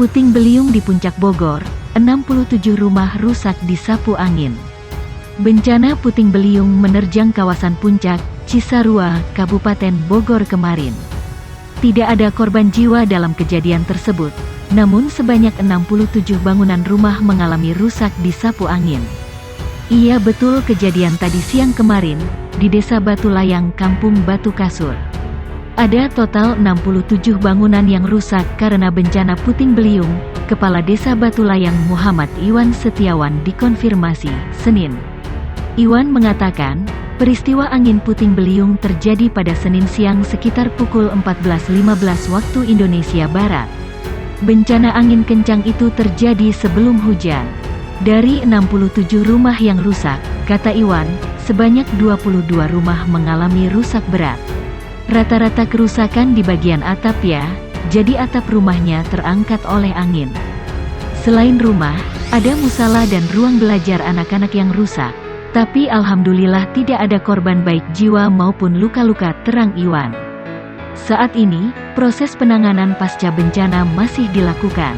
Puting beliung di Puncak Bogor, 67 rumah rusak disapu angin. Bencana puting beliung menerjang kawasan Puncak, Cisarua, Kabupaten Bogor kemarin. Tidak ada korban jiwa dalam kejadian tersebut, namun sebanyak 67 bangunan rumah mengalami rusak disapu angin. Iya betul, kejadian tadi siang kemarin, di Desa Batu Layang, Kampung Batu Kasur. Ada total 67 bangunan yang rusak karena bencana puting beliung. Kepala Desa Batu Layang Muhammad Iwan Setiawan dikonfirmasi Senin. Iwan mengatakan, peristiwa angin puting beliung terjadi pada Senin siang sekitar pukul 14.15 waktu Indonesia Barat. Bencana angin kencang itu terjadi sebelum hujan. Dari 67 rumah yang rusak, kata Iwan, sebanyak 22 rumah mengalami rusak berat. Rata-rata kerusakan di bagian atap ya, jadi atap rumahnya terangkat oleh angin. Selain rumah, ada musala dan ruang belajar anak-anak yang rusak. Tapi alhamdulillah tidak ada korban baik jiwa maupun luka-luka, terang Iwan. Saat ini, proses penanganan pasca bencana masih dilakukan.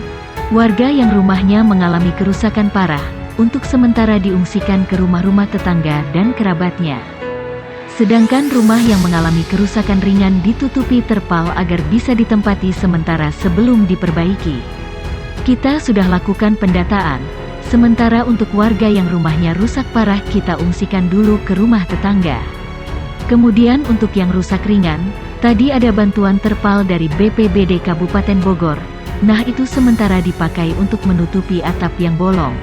Warga yang rumahnya mengalami kerusakan parah, untuk sementara diungsikan ke rumah-rumah tetangga dan kerabatnya. Sedangkan rumah yang mengalami kerusakan ringan ditutupi terpal agar bisa ditempati sementara sebelum diperbaiki. Kita sudah lakukan pendataan, sementara untuk warga yang rumahnya rusak parah kita ungsikan dulu ke rumah tetangga. Kemudian untuk yang rusak ringan, tadi ada bantuan terpal dari BPBD Kabupaten Bogor, nah itu sementara dipakai untuk menutupi atap yang bolong.